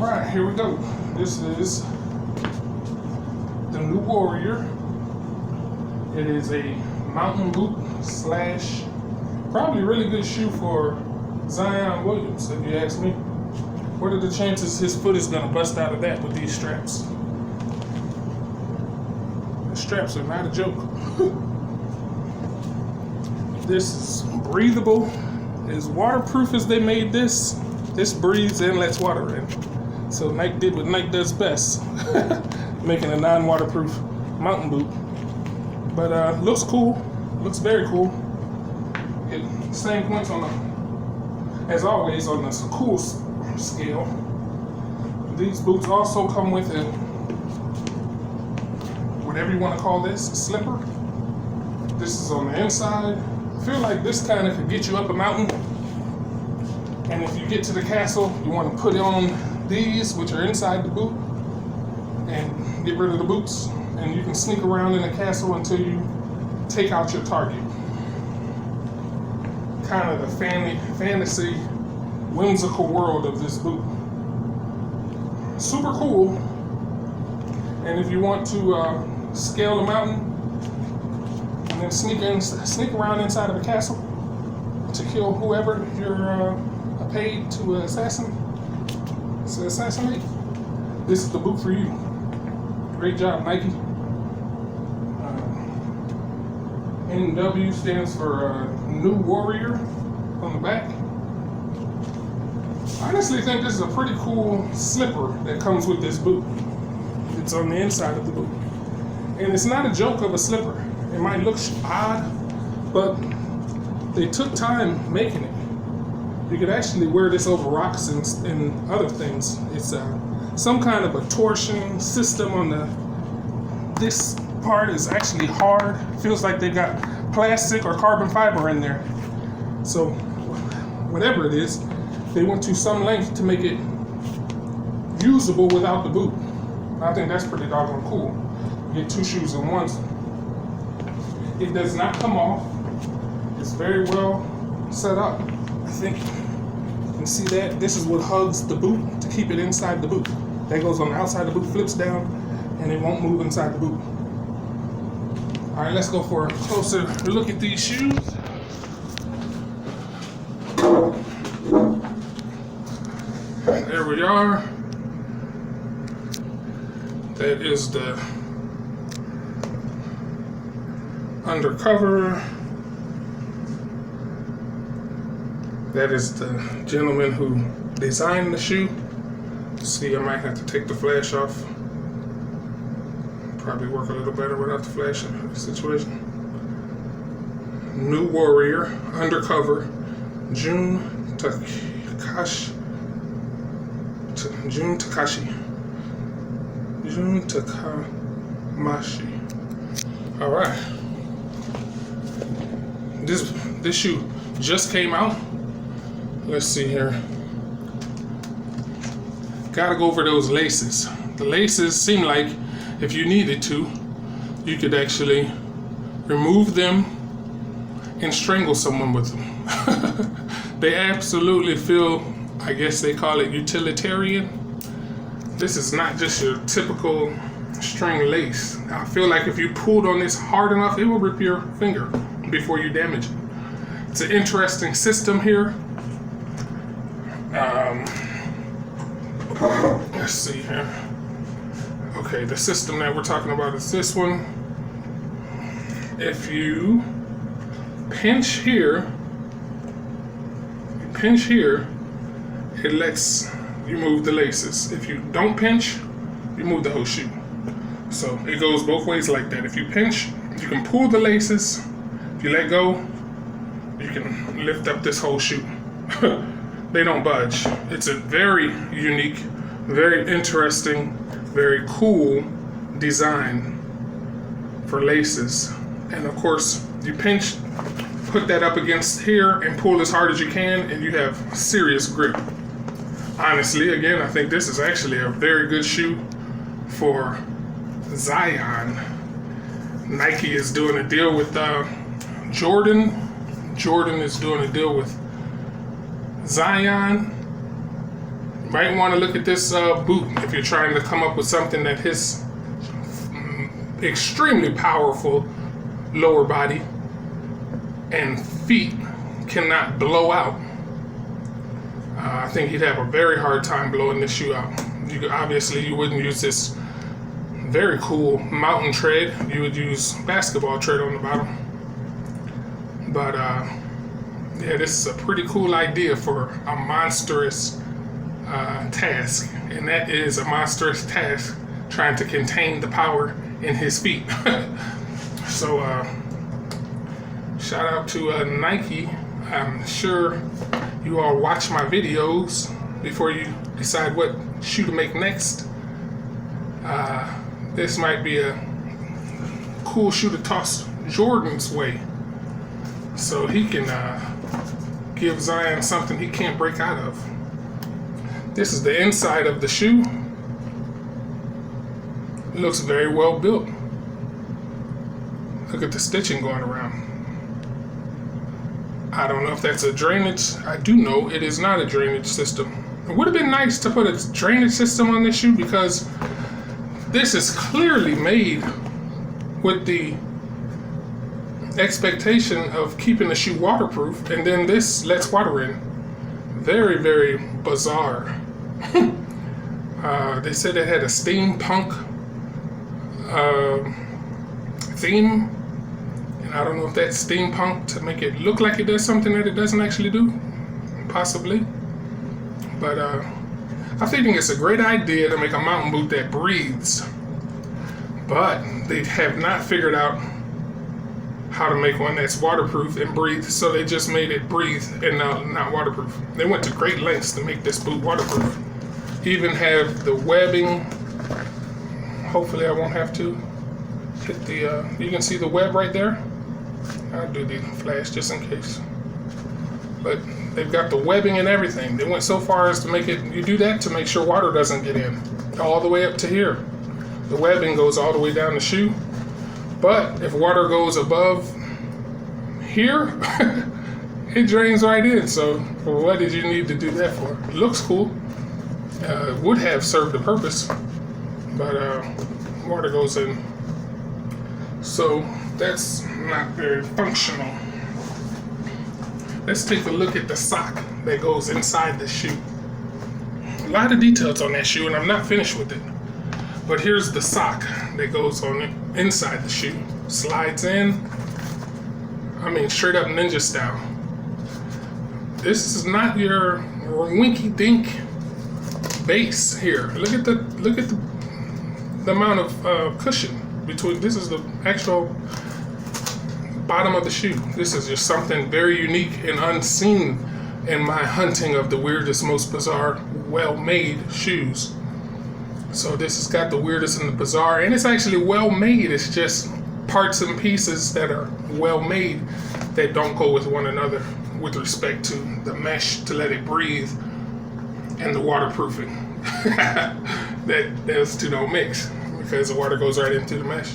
Alright, here we go. This is the new Warrior. It is a mountain boot slash probably really good shoe for Zion Williams, if you ask me. What are the chances his foot is going to bust out of that with these straps? The straps are not a joke. This is breathable. As waterproof as they made this, this breathes and lets water in. So Nike did what Nike does best, making a non-waterproof mountain boot. But looks cool, looks very cool. Same points on the, as always, on the cool scale. These boots also come with a, whatever you want to call this, a slipper. This is on the inside. I feel like this kind of could get you up a mountain. And if you get to the castle, you want to put on these, which are inside the boot, and get rid of the boots. And you can sneak around in the castle until you take out your target. Kind of the fantasy, whimsical world of this boot. Super cool. And if you want to scale the mountain and then sneak around inside of the castle to kill whoever you're paid to assassinate, this is the boot for you. Great job, Nike. NW stands for New Warrior on the back. I honestly think this is a pretty cool slipper that comes with this boot. It's on the inside of the boot. And it's not a joke of a slipper. It might look odd, but they took time making it. You could actually wear this over rocks and other things. It's some kind of a torsion system on the, this part is actually hard. Feels like they got plastic or carbon fiber in there. So whatever it is, they went to some length to make it usable without the boot. I think that's pretty doggone cool. You get two shoes in one. It does not come off. It's very well set up. I think you can see that. This is what hugs the boot to keep it inside the boot. That goes on the outside of the boot, flips down, and it won't move inside the boot. All right, let's go for a closer look at these shoes. There we are. That is the Undercover. That is the gentleman who designed the shoe. See, I might have to take the flash off. Probably work a little better without the flash situation. New Warrior, Undercover, Jun Takashi. All right. This shoe just came out. Let's see here. Gotta go over those laces. The laces seem like if you needed to, you could actually remove them and strangle someone with them. They absolutely feel, I guess they call it utilitarian. This is not just your typical string lace. I feel like if you pulled on this hard enough, it will rip your finger before you damage it. It's an interesting system here. Let's see here. Okay, the system that we're talking about is this one. If you pinch here, it lets you move the laces. If you don't pinch, you move the whole shoe. So it goes both ways like that. If you pinch, you can pull the laces. If you let go, you can lift up this whole shoe. They don't budge. It's a very unique, very interesting, very cool design for laces. And of course, you pinch, put that up against here and pull as hard as you can, and you have serious grip. Honestly, again, I think this is actually a very good shoe for Zion. Nike is doing a deal with Jordan. Jordan is doing a deal with Zion. Might want to look at this boot if you're trying to come up with something that his extremely powerful lower body and feet cannot blow out. I think he'd have a very hard time blowing this shoe out. Obviously, you wouldn't use this very cool mountain tread. You would use basketball tread on the bottom. But yeah, this is a pretty cool idea for a monstrous task, and that is a monstrous task, trying to contain the power in his feet. So shout out to Nike. I'm sure you all watch my videos before you decide what shoe to make next. This might be a cool shoe to toss Jordan's way, so he can give Zion something he can't break out of. This is the inside of the shoe. It looks very well built. Look at the stitching going around. I don't know if that's a drainage. I do know it is not a drainage system. It would have been nice to put a drainage system on this shoe, because this is clearly made with the expectation of keeping the shoe waterproof, and then this lets water in. Very, very bizarre. They said it had a steampunk theme, and I don't know if that's steampunk to make it look like it does something that it doesn't actually do, possibly. But I think it's a great idea to make a mountain boot that breathes, but they have not figured out how to make one that's waterproof and breathe, so they just made it breathe and not waterproof. They went to great lengths to make this boot waterproof. Even have the webbing. Hopefully I won't have to hit the, you can see the web right there. I'll do the flash just in case. But they've got the webbing and everything. They went so far as to make it, you do that to make sure water doesn't get in. All the way up to here. The webbing goes all the way down the shoe. But if water goes above here, it drains right in. So what did you need to do that for? It looks cool. Would have served a purpose, but water goes in. So that's not very functional. Let's take a look at the sock that goes inside the shoe. A lot of details on that shoe, and I'm not finished with it. But here's the sock that goes on it inside the shoe. Slides in. I mean, straight up ninja style. This is not your winky dink base here. Look at the amount of cushion between. This is the actual bottom of the shoe. This is just something very unique and unseen in my hunting of the weirdest, most bizarre, well-made shoes. So this has got the weirdest and the bizarre, and it's actually well-made. It's just parts and pieces that are well-made that don't go with one another with respect to the mesh to let it breathe and the waterproofing. Those two don't mix because the water goes right into the mesh.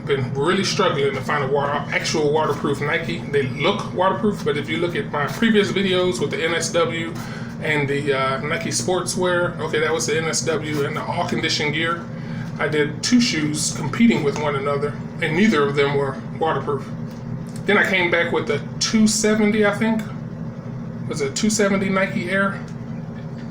Been really struggling to find actual waterproof Nike. They look waterproof, but if you look at my previous videos with the NSW and the Nike sportswear, okay, that was the NSW and the all condition gear. I did two shoes competing with one another, and neither of them were waterproof. Then I came back with the 270, I think. Was it 270 Nike Air?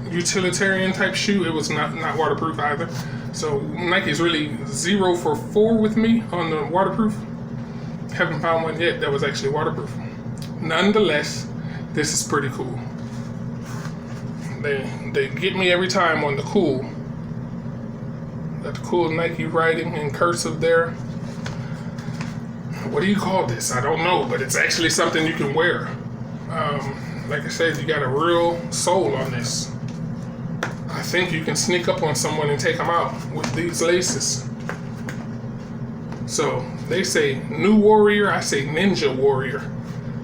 Utilitarian type shoe. It was not waterproof either. So Nike's really 0 for 4 with me on the waterproof. Haven't found one yet that was actually waterproof. Nonetheless, this is pretty cool. They get me every time on the cool. Got the cool Nike writing in cursive there. What do you call this? I don't know, but it's actually something you can wear. Like I said, you got a real sole on this. I think you can sneak up on someone and take them out with these laces. So they say new warrior, I say ninja warrior,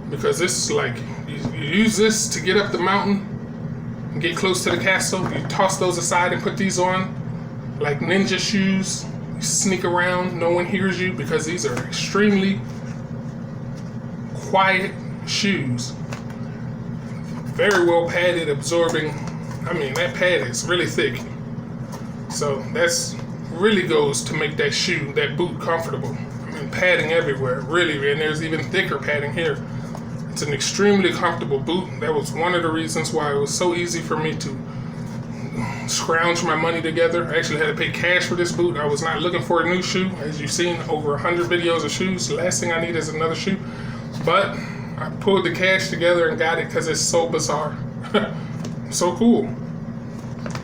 because this is like you use this to get up the mountain and get close to the castle. You toss those aside and put these on like ninja shoes. You sneak around, no one hears you, because these are extremely quiet shoes. Very well padded, absorbing I mean, that pad is really thick. So that's really goes to make that shoe, that boot, comfortable. I mean, padding everywhere, really, and there's even thicker padding here. It's an extremely comfortable boot. That was one of the reasons why it was so easy for me to scrounge my money together. I actually had to pay cash for this boot. I was not looking for a new shoe. As you've seen, over 100 videos of shoes. The last thing I need is another shoe. But I pulled the cash together and got it because it's so bizarre. So cool.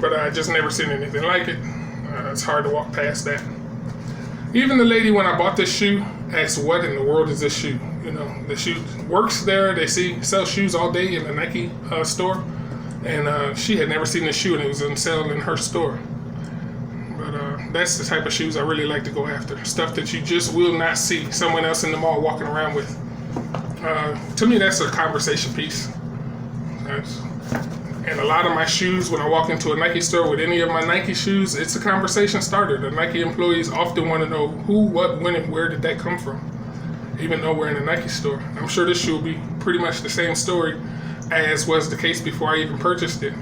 But I just never seen anything like it. It's hard to walk past that. Even the lady, when I bought this shoe, asked, what in the world is this shoe? You know, the shoe works there. They sell shoes all day in the Nike store. And she had never seen this shoe, and it was on sale in her store. But that's the type of shoes I really like to go after. Stuff that you just will not see someone else in the mall walking around with. To me, that's a conversation piece. And a lot of my shoes, when I walk into a Nike store with any of my Nike shoes, it's a conversation starter. The Nike employees often want to know who, what, when, and where did that come from, even though we're in a Nike store. I'm sure this shoe will be pretty much the same story as was the case before I even purchased it.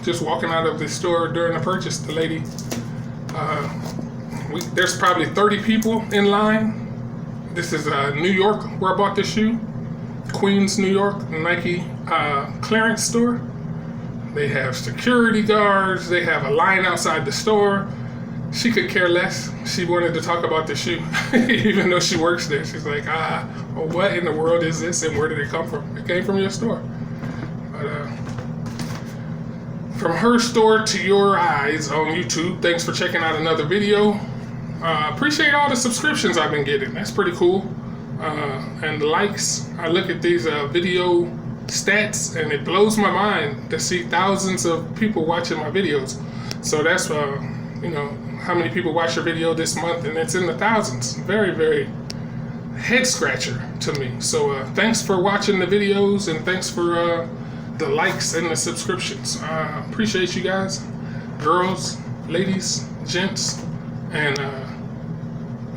Just walking out of the store during the purchase, the lady, there's probably 30 people in line. This is New York, where I bought this shoe. Queens, New York, Nike clearance store. They have security guards. They have a line outside the store. She could care less. She wanted to talk about the shoe, even though she works there. She's like, well, what in the world is this, and where did it come from? It came from your store. But from her store to your eyes on YouTube, thanks for checking out another video. Appreciate all the subscriptions I've been getting. That's pretty cool. And the likes. I look at these video stats, and it blows my mind to see thousands of people watching my videos. So that's you know, how many people watch your video this month, and it's in the thousands. Very, very head scratcher to me. So thanks for watching the videos, and thanks for the likes and the subscriptions. Appreciate you guys, girls, ladies, gents, and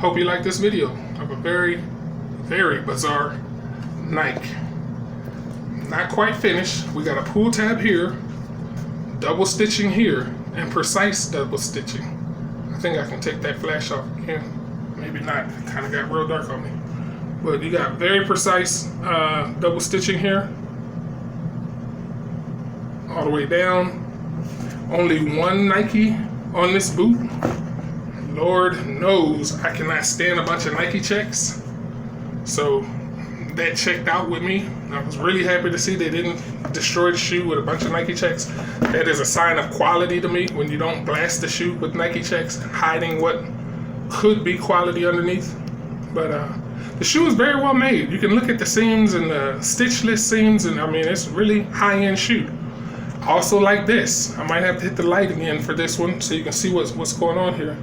hope you like this video of a very, very bizarre Nike. Not quite finished. We got a pull tab here, double stitching here, and precise double stitching. I think I can take that flash off again. Maybe not. It kind of got real dark on me. But you got very precise double stitching here, all the way down. Only one Nike on this boot. Lord knows I cannot stand a bunch of Nike checks. So that checked out with me. I was really happy to see they didn't destroy the shoe with a bunch of Nike checks. That is a sign of quality to me, when you don't blast the shoe with Nike checks, hiding what could be quality underneath. But the shoe is very well made. You can look at the seams and the stitchless seams, and I mean, it's really high-end shoe. Also like this. I might have to hit the light again for this one so you can see what's going on here.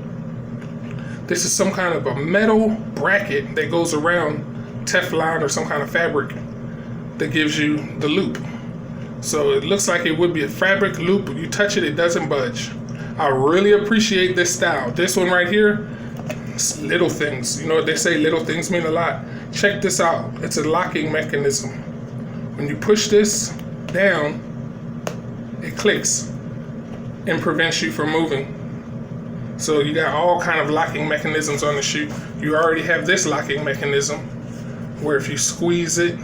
This is some kind of a metal bracket that goes around Teflon or some kind of fabric that gives you the loop. So it looks like it would be a fabric loop. If you touch it, it doesn't budge. I really appreciate this style. This one right here, it's little things. You know what they say, little things mean a lot. Check this out. It's a locking mechanism. When you push this down, it clicks and prevents you from moving. So you got all kind of locking mechanisms on the shoe. You already have this locking mechanism where if you squeeze it,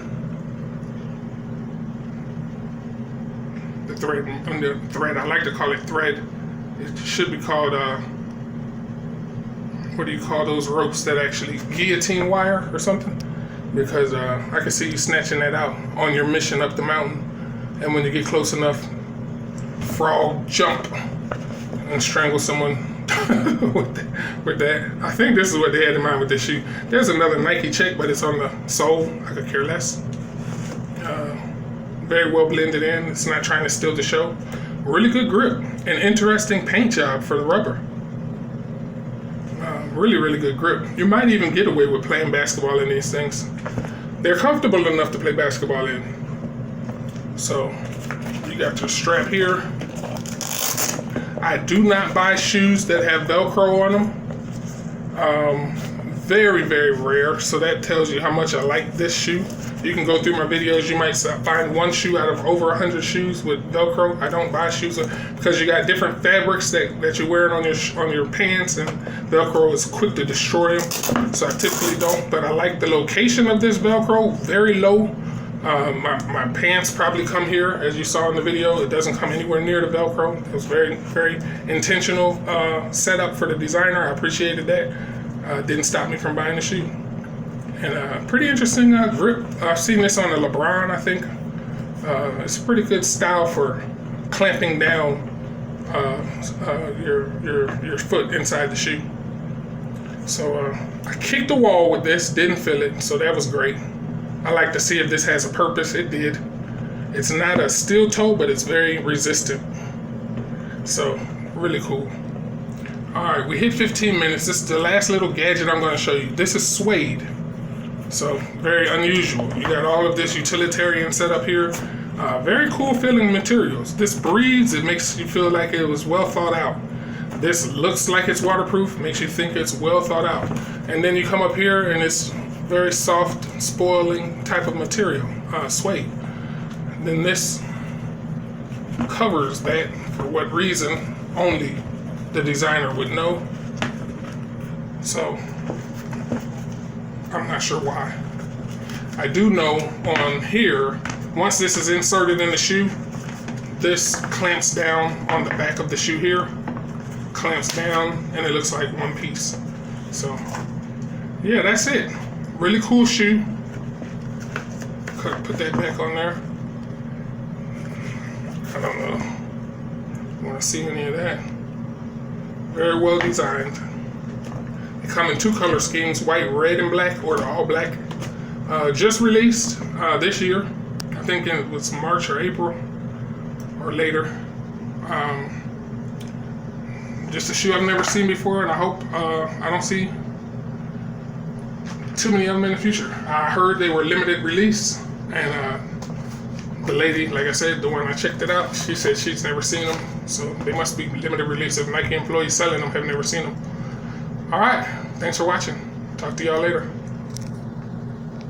the thread, I like to call it thread. It should be called, what do you call those ropes that actually, guillotine wire or something? Because I can see you snatching that out on your mission up the mountain. And when you get close enough, frog jump and strangle someone with that. I think this is what they had in mind with this shoe. There's another Nike check, but it's on the sole. I could care less. Very well blended in. It's not trying to steal the show. Really good grip. An interesting paint job for the rubber. Really, really good grip. You might even get away with playing basketball in these things. They're comfortable enough to play basketball in. So you got your strap here. I do not buy shoes that have Velcro on them. Very, very rare. So that tells you how much I like this shoe. You can go through my videos. You might find one shoe out of over 100 shoes with Velcro. I don't buy shoes because you got different fabrics that you're wearing on your pants, and Velcro is quick to destroy them. So I typically don't. But I like the location of this Velcro. Very low. My pants probably come here, as you saw in the video. It doesn't come anywhere near the Velcro. It was very, very intentional setup for the designer. I appreciated that. Didn't stop me from buying the shoe. And pretty interesting grip. I've seen this on the LeBron, I think. It's a pretty good style for clamping down your foot inside the shoe. So I kicked the wall with this, didn't feel it, so that was great. I like to see if this has a purpose. It did. It's not a steel toe, but it's very resistant. So really cool. All right, we hit 15 minutes. This is the last little gadget I'm going to show you. This is suede. So very unusual. You got all of this utilitarian setup here. Very cool feeling materials. This breathes. It makes you feel like it was well thought out. This looks like it's waterproof. Makes you think it's well thought out. And then you come up here and it's very soft, spoiling type of material, suede. And then this covers that. For what reason? Only the designer would know. So I'm not sure why. I do know on here, once this is inserted in the shoe, this clamps down on the back of the shoe here, clamps down, and it looks like one piece. So yeah, that's it. Really cool shoe. Put that back on there. I don't know. Want to see any of that? Very well designed. They come in two color schemes: white, red, and black, or all black. Just released this year. I think it was March or April or later. Just a shoe I've never seen before, and I hope I don't see too many of them in the future. I heard they were limited release, and the lady, like I said, the one I checked it out, she said she's never seen them, so they must be limited release. If Nike employees selling them have never seen them. All right, thanks for watching. Talk to y'all later.